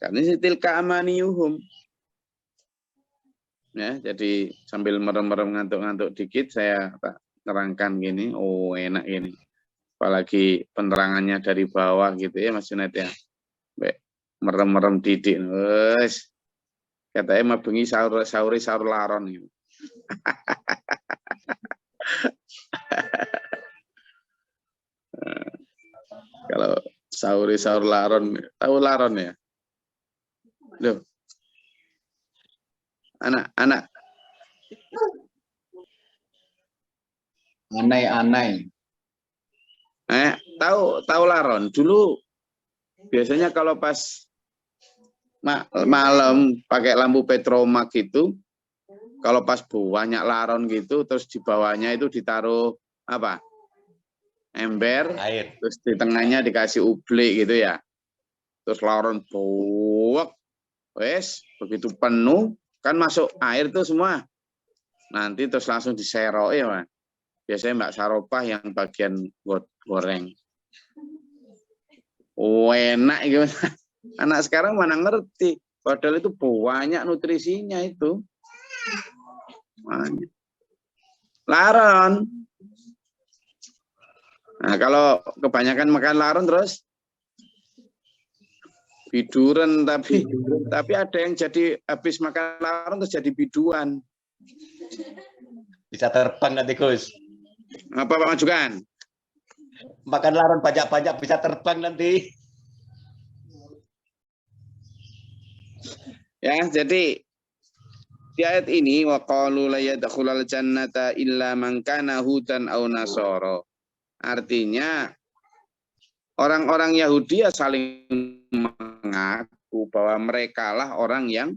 Karena ini tilka amaniyuhum. Ya, jadi sambil merem-merem ngantuk-ngantuk dikit saya terangkan gini, oh enak ini. Apalagi penerangannya dari bawah gitu ya Mas Junaid ya. Merem-merem didik. Wes. Katanya mah bengi sahur laron gitu. Kalau sahur laron, tahu laron ya? Loh. Anak-anak anai. Tahu laron. Dulu biasanya kalau pas malam pakai lampu petromak gitu, kalau pas banyak laron gitu, terus di bawahnya itu ditaruh apa? Ember, Air. Terus di tengahnya dikasih ublik gitu ya. Terus laron buak, wes begitu penuh kan masuk air tuh semua. Nanti terus langsung diserok ya, Mas. Biasanya Mbak Saropah yang bagian goreng. Oh, enak gitu. Anak sekarang mana ngerti. Padahal itu banyak nutrisinya itu. Banyak. Laron. Nah, kalau kebanyakan makan laron terus biduran, tapi ada yang jadi habis makan laron terus jadi biduan. Bisa terbang nanti Gus. Apa Pak Majukan? Makan laron pajak-pajak bisa terbang nanti. Ya, jadi di ayat ini waqalu la yadkhulul jannata illa man kana hudan aw nasara. Artinya orang-orang Yahudi ya saling mengaku bahwa mereka lah orang yang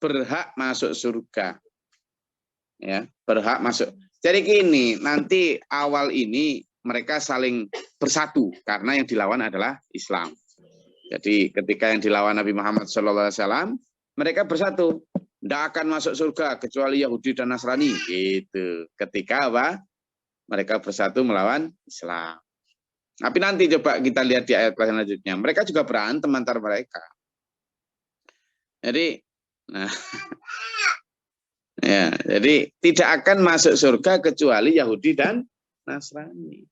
berhak masuk surga. Ya, berhak masuk. Jadi gini, nanti awal ini mereka saling bersatu karena yang dilawan adalah Islam. Jadi ketika yang dilawan Nabi Muhammad SAW, mereka bersatu. Tidak akan masuk surga kecuali Yahudi dan Nasrani. Gitu. Ketika apa? Mereka bersatu melawan Islam. Tapi nanti coba kita lihat di ayat selanjutnya. Mereka juga berantem antar mereka. Jadi, nah, ya, jadi tidak akan masuk surga kecuali Yahudi dan Nasrani.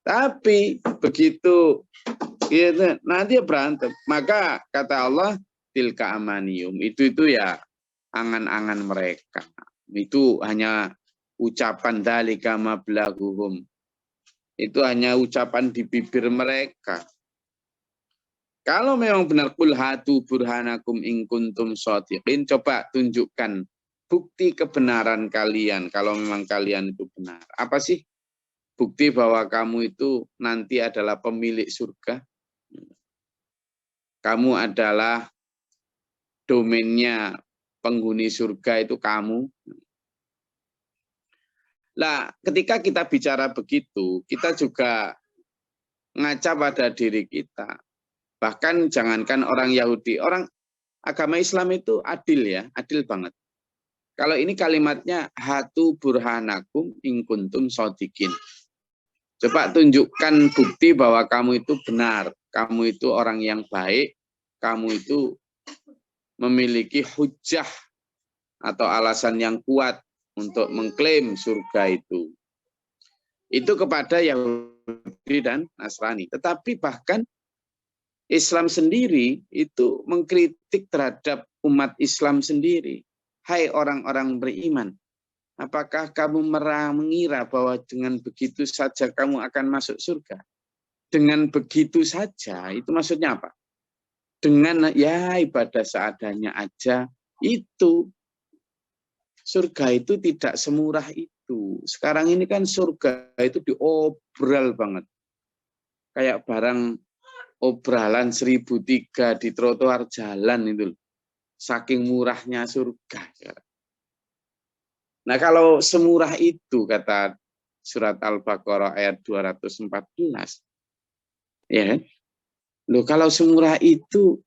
Tapi begitu gitu, nanti berantem. Maka kata Allah, tilka amaniyum. Itu ya angan-angan mereka. Itu hanya ucapan dalika mablaguhum. Itu hanya ucapan di bibir mereka. Kalau memang benar kul hatu burhanakum in kuntum shadiqin, coba tunjukkan bukti kebenaran kalian kalau memang kalian itu benar. Apa sih bukti bahwa kamu itu nanti adalah pemilik surga? Kamu adalah domainnya penghuni surga itu kamu. Nah, ketika kita bicara begitu, kita juga ngaca pada diri kita. Bahkan jangankan orang Yahudi, orang agama Islam itu adil ya, adil banget. Kalau ini kalimatnya hatu burhanakum in kuntum shadiqin. Coba tunjukkan bukti bahwa kamu itu benar, kamu itu orang yang baik, kamu itu memiliki hujah atau alasan yang kuat untuk mengklaim surga itu. Itu kepada Yahudi dan Nasrani. Tetapi bahkan Islam sendiri itu mengkritik terhadap umat Islam sendiri. Hai orang-orang beriman, apakah kamu mengira bahwa dengan begitu saja kamu akan masuk surga? Dengan begitu saja, itu maksudnya apa? Dengan ya ibadah seadanya aja, itu surga itu tidak semurah itu. Sekarang ini kan surga itu diobral banget. Kayak barang obralan 1003 di trotoar jalan itu. Saking murahnya surga. Nah kalau semurah itu kata surat Al-Baqarah ayat 214. Ya, loh kalau semurah itu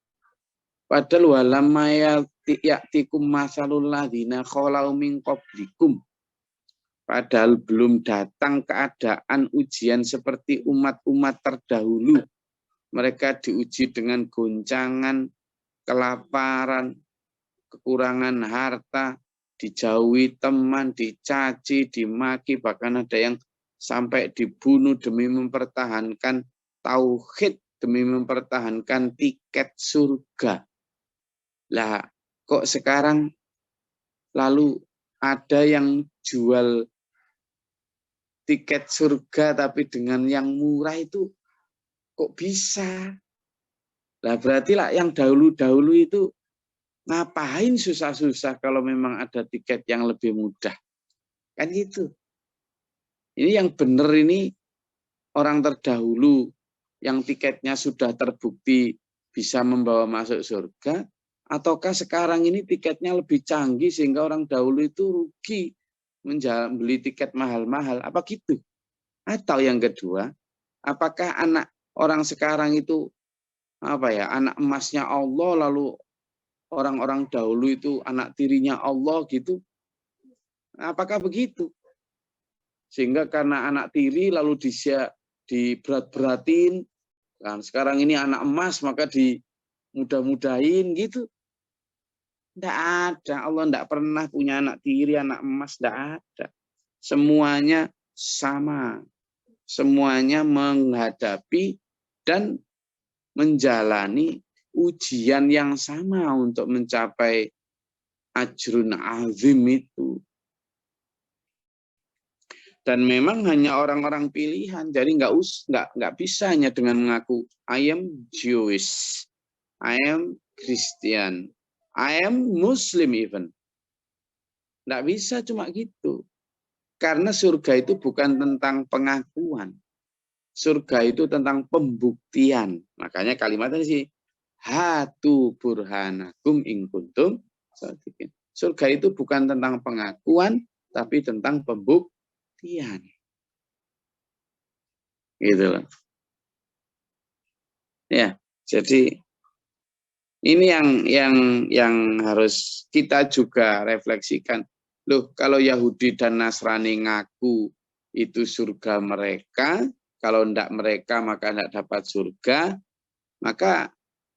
padahal walamma ya'tikum masalul ladzina khalau min qablikum. Padahal belum datang keadaan ujian seperti umat-umat terdahulu. mereka diuji dengan goncangan, kelaparan, kekurangan harta, dijauhi teman, dicaci, dimaki, bahkan ada yang sampai dibunuh demi mempertahankan tauhid, demi mempertahankan tiket surga. Lah, kok sekarang lalu ada yang jual tiket surga tapi dengan yang murah itu kok bisa? Lah berarti lah yang dahulu-dahulu itu ngapain susah-susah kalau memang ada tiket yang lebih mudah? Kan gitu. Ini yang benar ini orang terdahulu yang tiketnya sudah terbukti bisa membawa masuk surga, ataukah sekarang ini tiketnya lebih canggih sehingga orang dahulu itu rugi beli tiket mahal-mahal? Apa gitu? Atau yang kedua, apakah anak orang sekarang itu anak emasnya Allah, lalu orang-orang dahulu itu anak tirinya Allah gitu? Apakah begitu? Sehingga karena anak tiri lalu diberat-beratin, kan sekarang ini anak emas maka dimudah-mudahin gitu. Tidak ada, Allah tidak pernah punya anak tiri, anak emas, tidak ada. Semuanya sama. Semuanya menghadapi dan menjalani ujian yang sama untuk mencapai ajrun azim itu. Dan memang hanya orang-orang pilihan, jadi nggak bisa hanya dengan mengaku I am Jewish, I am Christian, I am Muslim even. Nggak bisa cuma gitu. Karena surga itu bukan tentang pengakuan. Surga itu tentang pembuktian. Makanya kalimatnya sih, hatu burhanakum in kuntum shadiqin. Surga itu bukan tentang pengakuan, tapi tentang pembuktian. Gitu loh. Ya, jadi ini yang harus kita juga refleksikan. Loh, kalau Yahudi dan Nasrani ngaku itu surga mereka, kalau enggak mereka maka enggak dapat surga, maka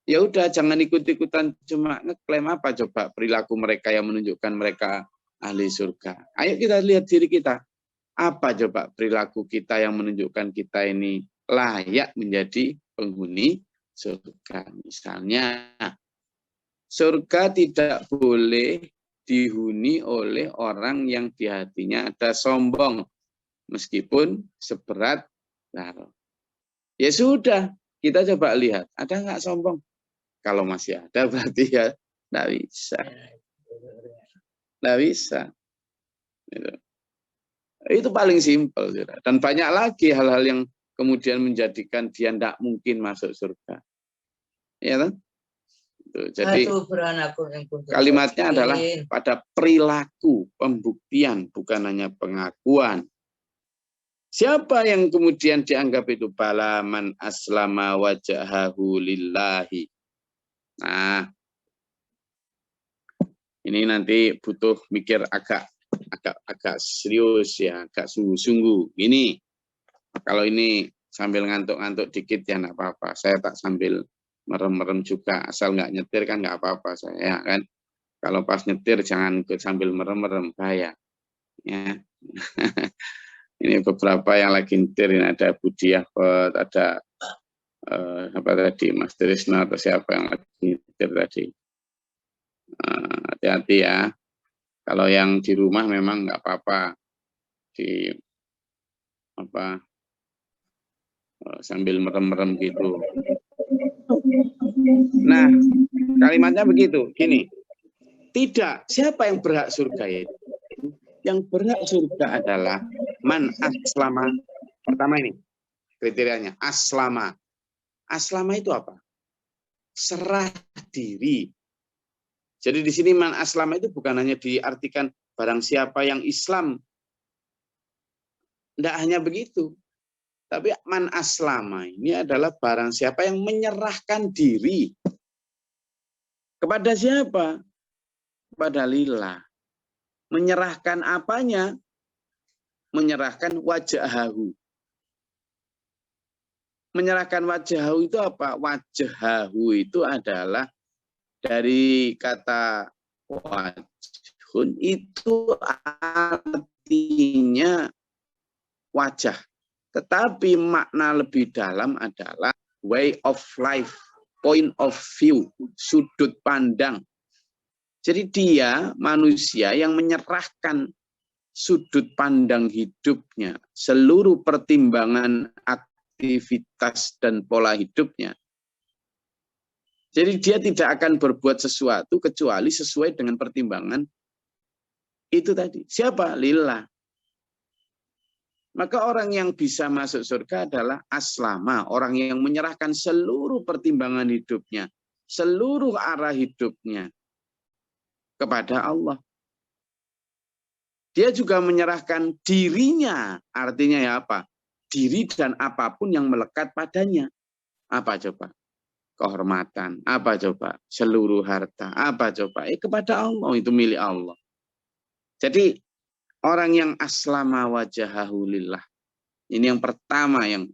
ya udah jangan ikut-ikutan cuma ngeklaim apa coba perilaku mereka yang menunjukkan mereka ahli surga. Ayo kita lihat diri kita. Apa coba perilaku kita yang menunjukkan kita ini layak menjadi penghuni surga. Misalnya, surga tidak boleh dihuni oleh orang yang di hatinya ada sombong, meskipun seberat darah. Ya sudah, kita coba lihat, ada nggak sombong? Kalau masih ada berarti ya nggak bisa. Nggak bisa. Itu paling simpel. Dan banyak lagi hal-hal yang kemudian menjadikan dia tidak mungkin masuk surga. Ya kan? Jadi kalimatnya adalah pada perilaku, pembuktian, bukan hanya pengakuan. Siapa yang kemudian dianggap itu balaman aslama wajahahu lillahi. Nah, ini nanti butuh mikir agak serius ya, agak sungguh-sungguh. Ini kalau ini sambil ngantuk-ngantuk dikit ya enggak apa-apa. Saya tak sambil merem-merem juga, asal nggak nyetir kan nggak apa-apa saya kan. Kalau pas nyetir jangan ikut sambil merem-merem, bahaya. Ya. Ini beberapa yang lagi nyetir, ini ada Budiah, ada apa tadi Mas Trisna atau siapa yang lagi nyetir tadi. Hati-hati ya. Kalau yang di rumah memang nggak apa-apa di apa sambil merem-merem gitu. Nah, kalimatnya begitu, gini. Tidak, siapa yang berhak surga itu? Yang berhak surga adalah man aslama. Pertama ini kriterianya, aslama. Aslama itu apa? Serah diri. Jadi di sini man aslama itu bukan hanya diartikan barang siapa yang Islam. Tidak hanya begitu. Tapi man aslama ini adalah barang siapa yang menyerahkan diri. Kepada siapa? Kepada lillah. Menyerahkan apanya? Menyerahkan wajahahu. menyerahkan wajahu itu apa? Wajahu itu adalah dari kata wajhun, itu artinya wajah. Tetapi makna lebih dalam adalah way of life, point of view, sudut pandang. Jadi dia manusia yang menyerahkan sudut pandang hidupnya, seluruh pertimbangan aktivitas dan pola hidupnya. Jadi dia tidak akan berbuat sesuatu kecuali sesuai dengan pertimbangan itu tadi. Siapa? Lillah. Maka orang yang bisa masuk surga adalah aslama, orang yang menyerahkan seluruh pertimbangan hidupnya, seluruh arah hidupnya kepada Allah. Dia juga menyerahkan dirinya, artinya ya apa? Diri dan apapun yang melekat padanya. Apa coba? Kehormatan, apa coba? Seluruh harta, apa coba? Kepada Allah, itu milik Allah. Jadi orang yang aslama wajahahu lillah, ini yang pertama yang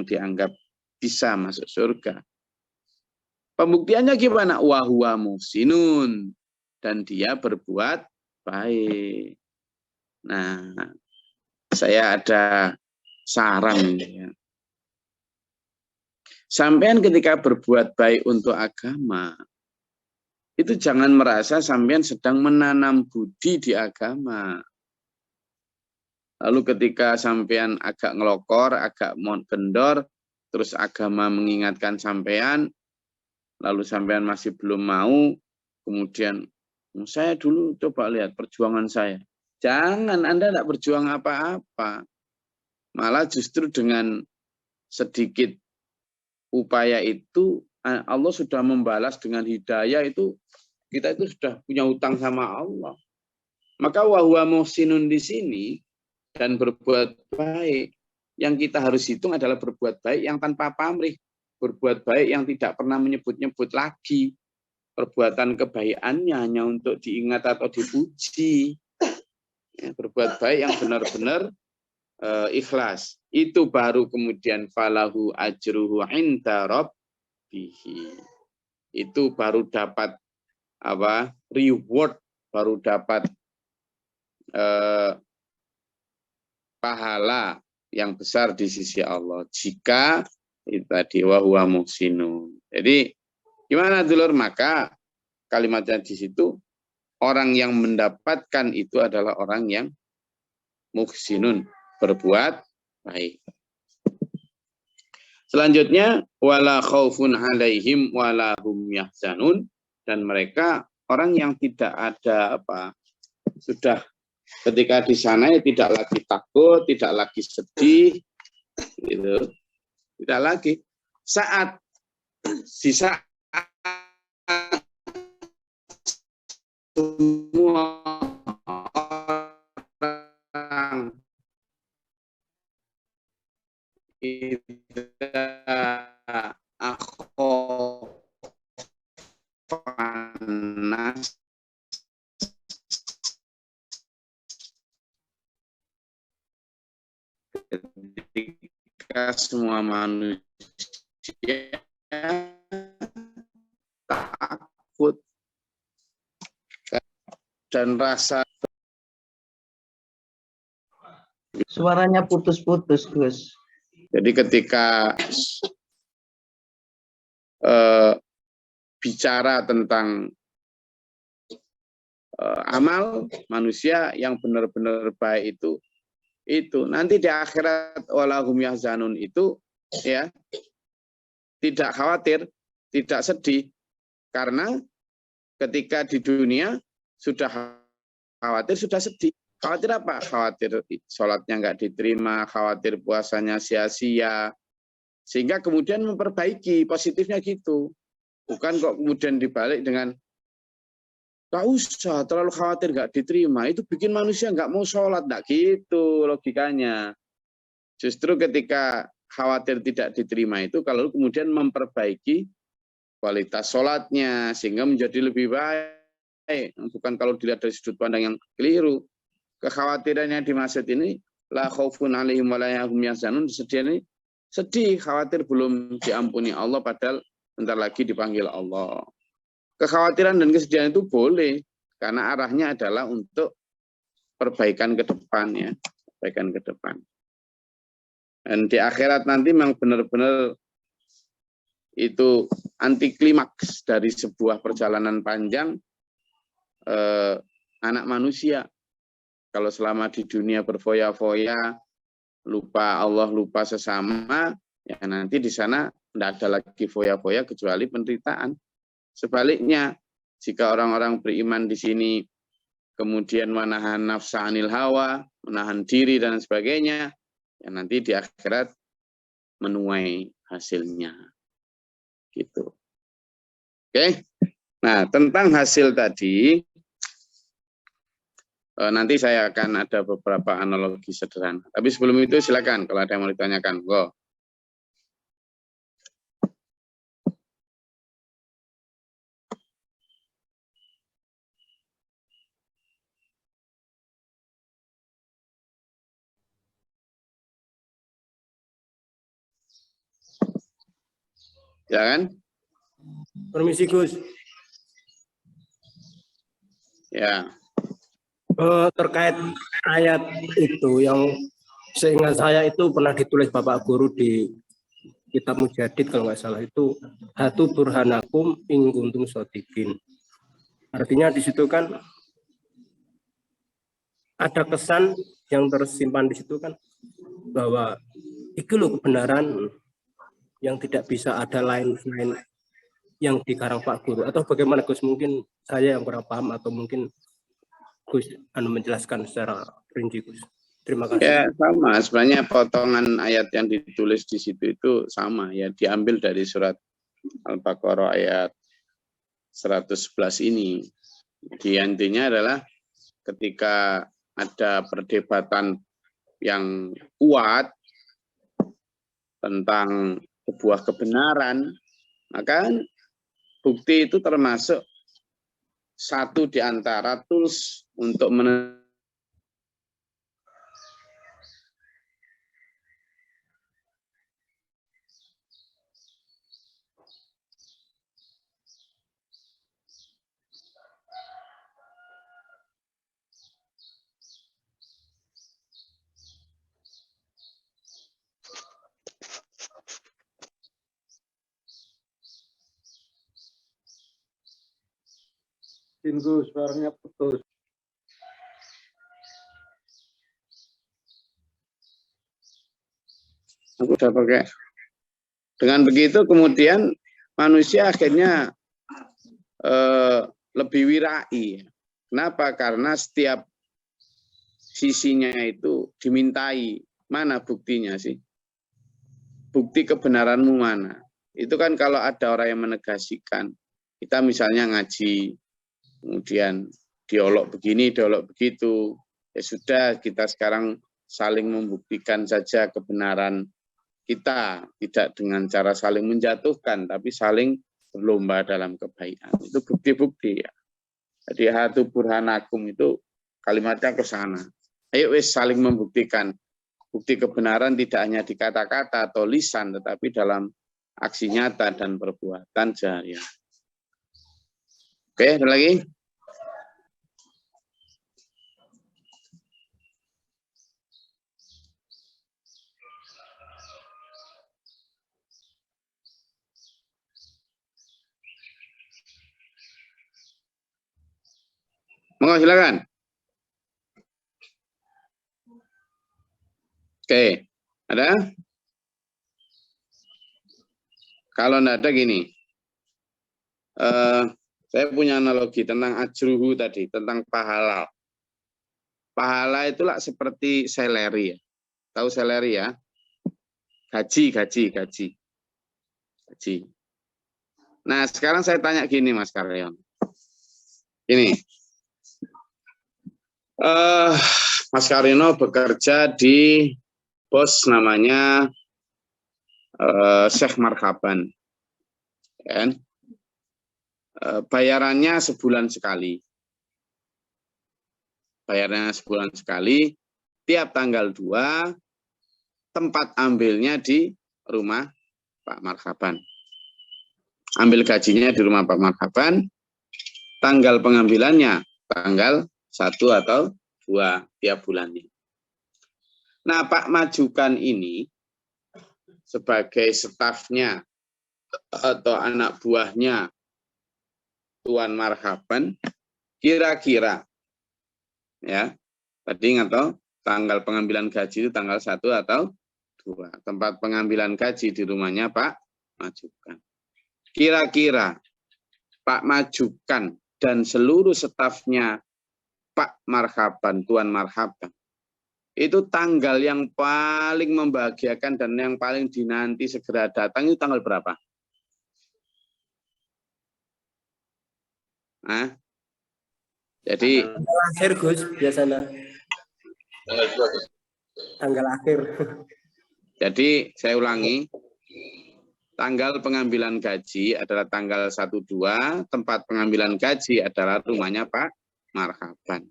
dianggap bisa masuk surga. Pembuktiannya gimana? Wahuwa muhsinun, dan dia berbuat baik. Nah, saya ada saran ya. Sampean ketika berbuat baik untuk agama, itu jangan merasa sampean sedang menanam budi di agama. Lalu ketika sampean agak ngelokor, agak kendor, terus agama mengingatkan sampean, lalu sampean masih belum mau, kemudian saya dulu coba lihat perjuangan saya. Jangan, Anda tidak berjuang apa-apa. Malah justru dengan sedikit upaya itu Allah sudah membalas dengan hidayah, itu kita itu sudah punya hutang sama Allah. Maka wahuwa muhsinun di sini dan berbuat baik, yang kita harus hitung adalah berbuat baik yang tanpa pamrih, berbuat baik yang tidak pernah menyebut-nyebut lagi, perbuatan kebaikannya hanya untuk diingat atau dipuji, ya, berbuat baik yang benar-benar ikhlas. Itu baru kemudian falahu ajruhu inda rabbihi. Itu baru dapat apa? Reward, baru dapat pahala yang besar di sisi Allah jika itu tadi wa huwa muhsinun. Jadi gimana dulur? Maka kalimatnya di situ, orang yang mendapatkan itu adalah orang yang muhsinun, berbuat baik. Selanjutnya wala khaufun alaihim wala hum yahzanun, dan mereka orang yang tidak ada apa, sudah ketika di sana ya tidak lagi takut, tidak lagi sedih, gitu. Tidak lagi. Saat sisa semua orang panas ketika semua manusia takut dan rasa. Suaranya putus-putus, Gus. Jadi ketika bicara tentang amal manusia yang benar-benar baik itu nanti di akhirat walahum yahzanun itu ya tidak khawatir, tidak sedih, karena ketika di dunia sudah khawatir, sudah sedih. Khawatir apa? Khawatir sholatnya nggak diterima, khawatir puasanya sia-sia, sehingga kemudian memperbaiki, positifnya gitu. Bukan kok kemudian dibalik dengan nggak usah terlalu khawatir nggak diterima, itu bikin manusia nggak mau sholat, nggak gitu logikanya. Justru ketika khawatir tidak diterima itu kalau kemudian memperbaiki kualitas sholatnya sehingga menjadi lebih baik, bukan kalau dilihat dari sudut pandang yang keliru. Kekhawatirannya dimaksud ini la khaufun alaihim wa la hum yahzanun, ini Sedih, khawatir belum diampuni Allah, padahal bentar lagi dipanggil Allah. Kekhawatiran dan kesedihan itu boleh, karena arahnya adalah untuk perbaikan ke depan ya, perbaikan ke depan. Dan di akhirat nanti memang benar-benar itu anti klimaks dari sebuah perjalanan panjang anak manusia. Kalau selama di dunia berfoya-foya, lupa Allah, lupa sesama, ya nanti di sana tidak ada lagi foya-foya kecuali penderitaan. Sebaliknya, jika orang-orang beriman di sini kemudian menahan nafsa anil hawa, menahan diri dan sebagainya, ya nanti di akhirat menuai hasilnya. Gitu. Oke. Nah, tentang hasil tadi nanti saya akan ada beberapa analogi sederhana. Tapi sebelum itu silakan kalau ada yang mau ditanyakan. Go. Ya kan? Permisi Gus. Ya. Terkait ayat itu yang seingat saya itu pernah ditulis Bapak Guru di kitab Mujadid kalau nggak salah itu hatu burhanakum ing kuntum shodiqin. Artinya di situ kan ada kesan yang tersimpan di situ kan bahwa itu loh kebenaran yang tidak bisa ada lain selain yang dikarang Pak Guru, atau bagaimana Gus? Mungkin saya yang kurang paham atau mungkin Gus menjelaskan secara rinci Gus. Terima kasih. Ya sama, sebenarnya potongan ayat yang ditulis di situ itu sama ya, diambil dari surat Al-Baqarah ayat 111 ini. Di intinya adalah ketika ada perdebatan yang kuat tentang sebuah kebenaran, maka bukti itu termasuk satu di antara tools untuk Gus, suaranya putus. aku udah pakai. Dengan begitu kemudian manusia akhirnya lebih wirai. Kenapa? Karena setiap sisinya itu dimintai. Mana buktinya sih? Bukti kebenaranmu mana? Itu kan kalau ada orang yang menegasikan. Kita misalnya ngaji, kemudian diolok begini, diolok begitu. Ya sudah, kita sekarang saling membuktikan saja kebenaran kita, tidak dengan cara saling menjatuhkan, tapi saling berlomba dalam kebaikan. Itu bukti-bukti ya. Jadi hatu burhanakum itu kalimatnya ke sana. Ayo wis saling membuktikan. Bukti kebenaran tidak hanya di kata-kata atau lisan, tetapi dalam aksi nyata dan perbuatan jariah. Oke, ada lagi? Monggo silakan. Oke, ada? Kalau tidak ada gini, saya punya analogi tentang ajruhu tadi, tentang pahala. Pahala itulah seperti seleri ya. Tahu seleri ya? Gaji. Nah, sekarang saya tanya gini Mas Karyon. Gini, Mas Karyono bekerja di bos namanya Syekh Marhaban. Kan? Bayarannya sebulan sekali. Tiap tanggal 2, tempat ambilnya di rumah Pak Marhaban. Ambil gajinya di rumah Pak Marhaban, tanggal pengambilannya tanggal 1 atau 2 tiap bulannya. Nah, Pak Majukan ini sebagai stafnya atau anak buahnya Tuan Marhaban, kira-kira ya, tadi ingat toh, tanggal pengambilan gaji itu tanggal 1 atau 2. Tempat pengambilan gaji di rumahnya Pak Majukan. Kira-kira Pak Majukan dan seluruh stafnya Pak Marhaban, Tuan Marhaban, itu tanggal yang paling membahagiakan dan yang paling dinanti segera datang itu tanggal berapa? Nah, jadi Tanggal akhir Gus biasanya. Tanggal akhir. Jadi saya ulangi, tanggal pengambilan gaji adalah tanggal 1-2, tempat pengambilan gaji adalah rumahnya Pak Marhaban.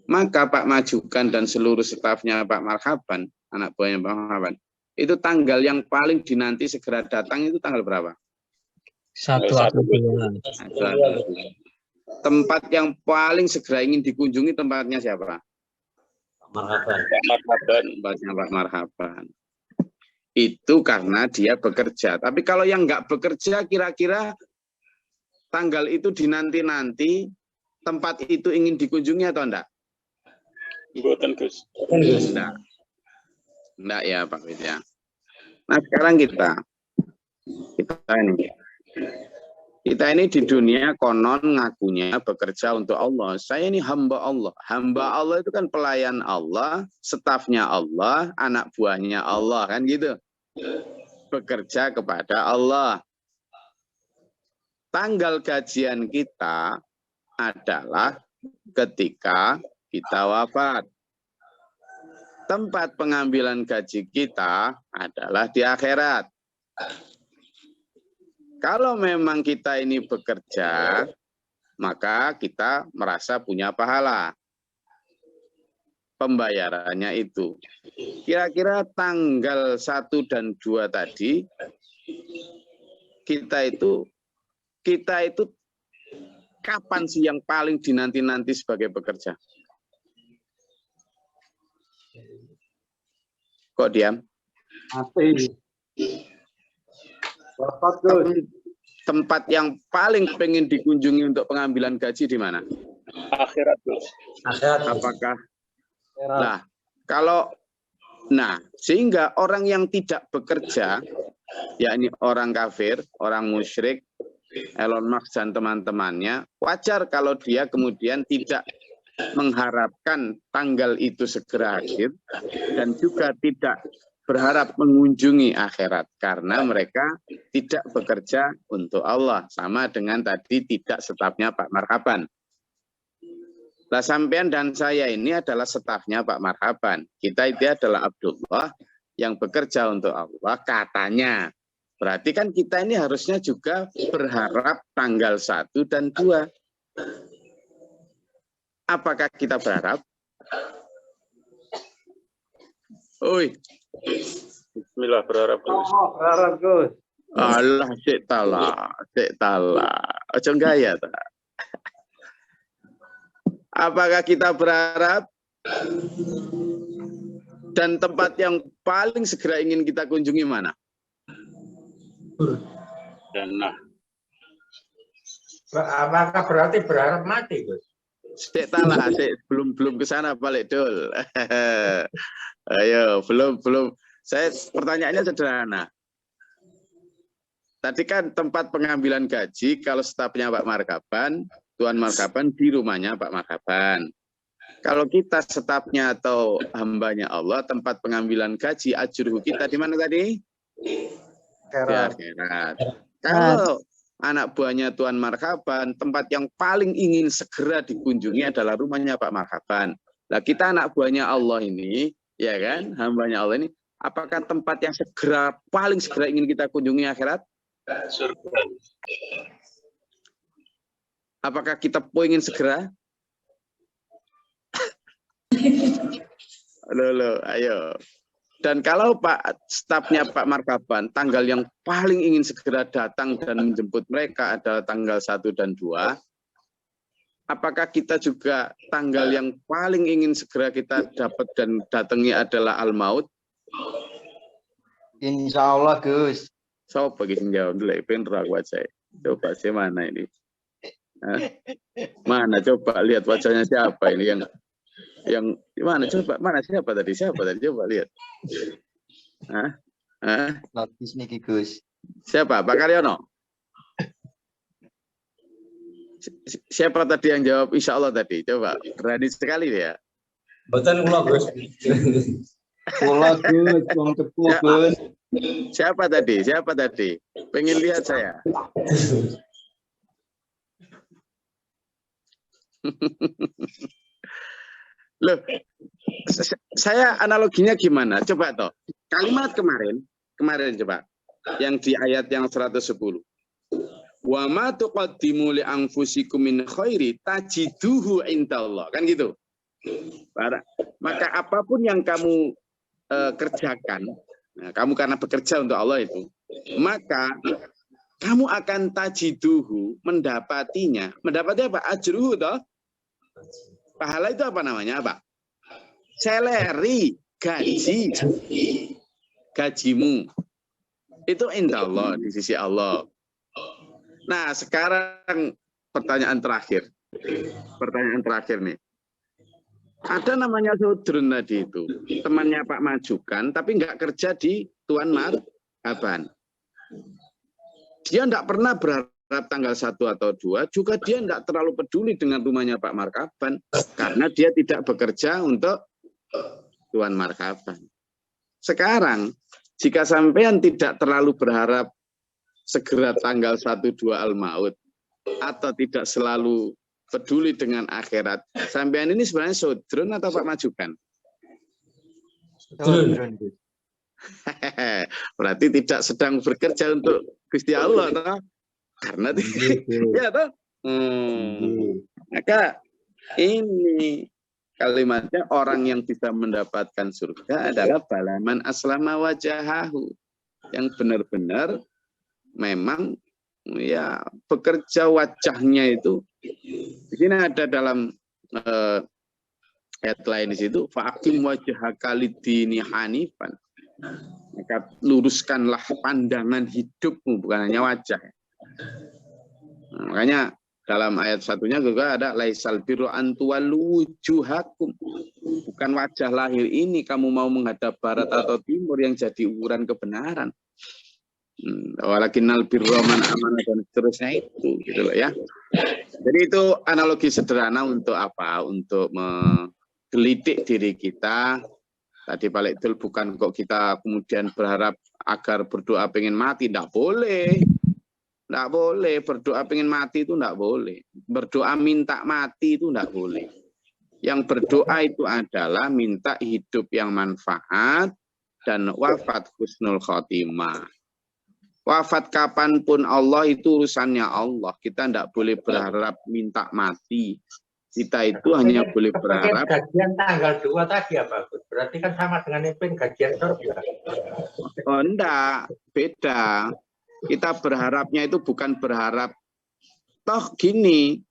Maka Pak Majukan dan seluruh stafnya Pak Marhaban, anak buahnya Pak Marhaban, itu tanggal yang paling dinanti segera datang itu tanggal berapa? 1 atau 2. Tempat yang paling segera ingin dikunjungi tempatnya siapa? Marhaban. Tempatnya Pak Marhaban. Itu karena dia bekerja. Tapi kalau yang nggak bekerja, kira-kira tanggal itu dinanti-nanti, tempat itu ingin dikunjungi atau enggak? Enggak. Enggak ya Pak Widya. Nah sekarang kita ini di dunia konon ngakunya bekerja untuk Allah. Saya ini hamba Allah. Hamba Allah itu kan pelayan Allah, stafnya Allah, anak buahnya Allah, kan gitu. Bekerja kepada Allah. Tanggal gajian kita adalah ketika kita wafat. Tempat pengambilan gaji kita adalah di akhirat. Kalau memang kita ini bekerja, maka kita merasa punya pahala. Pembayarannya itu. Kira-kira tanggal 1 dan 2 tadi, kita itu kapan sih yang paling dinanti-nanti sebagai pekerja? Kok diam? Tempat yang paling pengen dikunjungi untuk pengambilan gaji di mana? Akhirat. Apakah? Nah, sehingga orang yang tidak bekerja, yakni orang kafir, orang musyrik, Elon Musk dan teman-temannya, wajar kalau dia kemudian tidak mengharapkan tanggal itu segera akhir dan juga tidak berharap mengunjungi akhirat karena mereka tidak bekerja untuk Allah, sama dengan tadi tidak stafnya Pak Marhaban. Nah, sampean dan saya ini adalah stafnya Pak Marhaban. Kita itu adalah Abdullah yang bekerja untuk Allah katanya. Berarti kan kita ini harusnya juga berharap tanggal 1 dan 2. Apakah kita berharap? Oi. Bismillah, berharap Gus. Berharap Gus. Allah cek tala. Ojo gaya ta. Apakah kita berharap? Dan tempat yang paling segera ingin kita kunjungi mana? Jannah. Apakah berarti berharap mati, Gus? Cek tala, belum ke sana balik dul. Ayo, belum. Saya pertanyaannya sederhana. Tadi kan tempat pengambilan gaji kalau stafnya Pak Marhaban, Tuan Marhaban di rumahnya Pak Marhaban. Kalau kita stafnya atau hambanya Allah, tempat pengambilan gaji ajruh kita di mana tadi? Di akhirat. Kalau anak buahnya Tuan Marhaban, tempat yang paling ingin segera dikunjungi adalah rumahnya Pak Marhaban. Nah, kita anak buahnya Allah ini, ya kan, hambanya Allah ini, apakah tempat yang paling segera ingin kita kunjungi akhirat? Surga. Apakah kita ingin segera? Loh, ayo. Dan kalau Pak stafnya Pak Markaban, tanggal yang paling ingin segera datang dan menjemput mereka adalah tanggal 1 dan 2, apakah kita juga tanggal yang paling ingin segera kita dapat dan datangi adalah Al-Maut? Insya Allah, Gus. Coba kita jawab dulu, pengen ragu saya. Coba sih mana ini? Hah? Mana coba lihat wajahnya siapa ini yang mana coba mana siapa tadi coba lihat. Hah? Hah? Lapis nih Gus. Siapa? Pak Karyono? Siapa tadi yang jawab insya Allah tadi? Coba, berani sekali ya. Betul kula, Gus. Kula Gus, wong tepu Gus. Siapa tadi? Siapa tadi? Pengen lihat saya. Loh, saya analoginya gimana? Coba toh. Kalimat kemarin coba. Yang di ayat yang 110. Wa ma tuqaddimu li anfusikum min khairi tajiduhu indallah. Kan gitu. Maka apapun yang kamu kerjakan, nah, kamu karena bekerja untuk Allah itu, maka kamu akan tajiduhu, mendapatinya. Mendapati apa? Ajruhu toh. Pahala itu apa namanya? Apa? Salary, gajimu. Itu indallah, di sisi Allah. Nah, sekarang pertanyaan terakhir. Pertanyaan terakhir nih. Ada namanya Sudrun tadi itu. Temannya Pak Majukan, tapi nggak kerja di Tuan Markaban. Dia nggak pernah berharap tanggal 1 atau 2, juga dia nggak terlalu peduli dengan rumahnya Pak Markaban, karena dia tidak bekerja untuk Tuan Markaban. Sekarang, jika sampean tidak terlalu berharap segera tanggal 1-2 Al-Maut, atau tidak selalu peduli dengan akhirat, sampean ini sebenarnya Sudrun atau Pak Majukan? Sudrun. Berarti tidak sedang bekerja untuk Gusti Allah, toh? Karena ya toh. Maka ini kalimatnya orang yang bisa mendapatkan surga adalah balaman aslama wajahahu, yang benar-benar memang ya bekerja wajahnya itu. Di sini ada dalam ayat lain di situ, fa'aqim wajhaka lid-dini hanifan. Maka luruskanlah pandangan hidupmu, bukan hanya wajah. Nah, makanya dalam ayat satunya juga ada laisal birru an tuwallu wujuhakum. Bukan wajah lahir ini kamu mau menghadap barat atau timur yang jadi ukuran kebenaran. Walakinnal birra man amana dan seterusnya itu gitu loh ya. Jadi itu analogi sederhana untuk apa? Untuk menggelitik diri kita. Tadi balik itu bukan kok kita kemudian berharap agar berdoa pengen mati, tidak boleh. Tidak boleh, berdoa pengen mati itu tidak boleh. Berdoa minta mati itu tidak boleh. Yang berdoa itu adalah minta hidup yang manfaat dan wafat husnul khotimah. Wafat kapanpun Allah itu urusannya Allah. Kita tidak boleh berharap minta mati. Kita itu hanya boleh berharap. Gajian tanggal 2 tadi apa, Gus? Berarti kan sama dengan Ipin gajian surga. Oh enggak, beda. Kita berharapnya itu bukan berharap. Toh gini,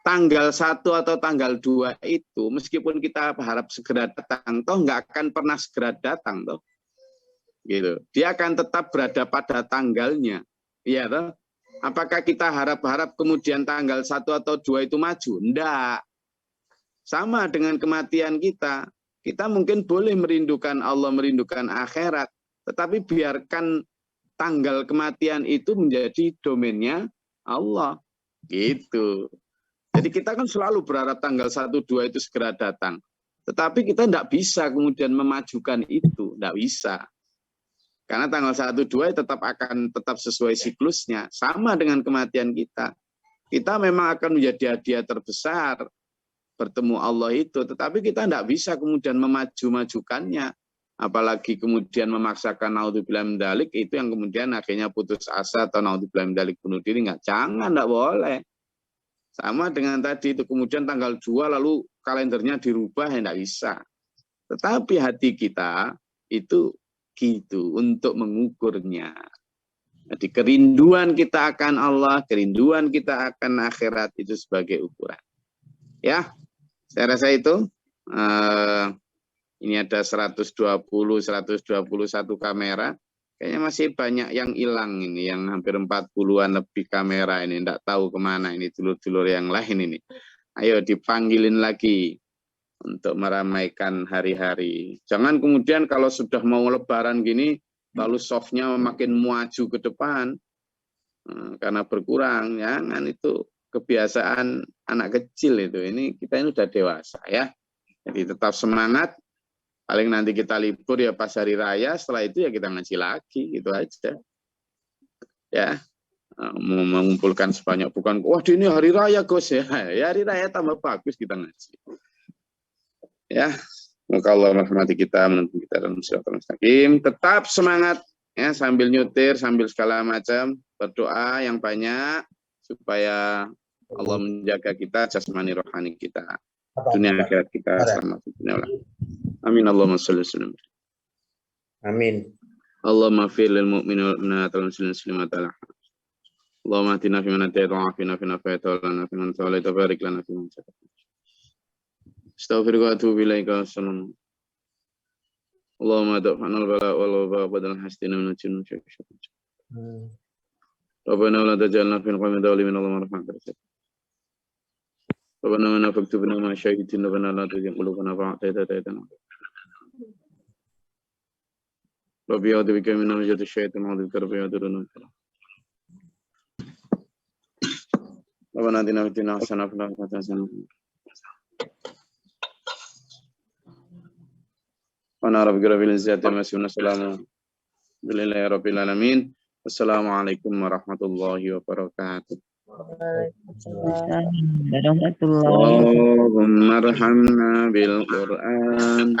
tanggal 1 atau tanggal 2 itu, meskipun kita berharap segera datang, toh nggak akan pernah segera datang, toh. Gitu. Dia akan tetap berada pada tanggalnya. Iya toh? Apakah kita harap-harap kemudian tanggal 1 atau 2 itu maju? Enggak. Sama dengan kematian kita. Kita mungkin boleh merindukan Allah, merindukan akhirat, tetapi biarkan tanggal kematian itu menjadi domainnya Allah. Gitu. Jadi kita kan selalu berharap tanggal 1-2 itu segera datang. Tetapi kita tidak bisa kemudian memajukan itu. Tidak bisa. Karena tanggal 1-2 tetap sesuai siklusnya. Sama dengan kematian kita. Kita memang akan menjadi hadiah terbesar bertemu Allah itu. Tetapi kita tidak bisa kemudian memaju-majukannya. Apalagi kemudian memaksakan naudzubillah min dzalik, itu yang kemudian akhirnya putus asa atau naudzubillah min dzalik bunuh diri. Jangan, tidak boleh. Sama dengan tadi itu kemudian tanggal 2 lalu kalendernya dirubah, ya tidak bisa. Tetapi hati kita Itu gitu untuk mengukurnya. Jadi kerinduan kita akan Allah, kerinduan kita akan akhirat itu sebagai ukuran. Ya, saya rasa itu. Ini ada 121 kamera. Kayaknya masih banyak yang hilang ini, yang hampir 40-an lebih kamera ini. Tidak tahu kemana ini dulur-dulur yang lain ini. Ayo dipanggilin lagi untuk meramaikan hari-hari. Jangan kemudian kalau sudah mau lebaran gini, lalu softnya makin maju ke depan karena berkurang. Jangan, itu kebiasaan anak kecil itu. Ini kita ini udah dewasa ya. Jadi tetap semangat. Paling nanti kita libur ya pas hari raya, setelah itu ya kita ngaji lagi, gitu aja. Ya, mengumpulkan sebanyak, bukan, wah ini hari raya Gus ya. Ya hari raya tambah bagus kita ngaji. Ya, semoga Allah merahmati kita, menuntun kita dalam siratal mustaqim. Tetap semangat ya, sambil nyutir, sambil segala macam, berdoa yang banyak supaya Allah menjaga kita, jasmani rohani kita, dunia akhirat kita selamat dunia. Amin. Allahumma sholli wa sallim. Amin. Allahumma fir lil mu'minina wal mu'minat wal muslimin wal Allahumma atina fi man hadayta wa afina fi man afayta wa lana fi man tawallaita wa barik lana fi man saqaita. Astaghfiruka wa atubu ilaika. Allahumma da'fa'na al-bala wal waba badal hasdina min al-jinni wa syaitan. Rabbana la tajalna fil qawmi dhalimin. Allahumma rahmatika. Rabbana wa faktubna ma syahidin rabbana la tuzigh qulubana ba'da idh hadaytana. Rabbi a'udzu bika min hamazati syaitan wa a'udzu bika rabbi yahdurun. Rabbana atina fid dunya hasanah wa fil akhirati hasanah. Wa ana rabbika rabbil izzati amma yasifun. Alhamdulillahi rabbil alamin. Wassalamualaikum warahmatullahi wabarakatuh. Allahumma arhamna bil Qur'an.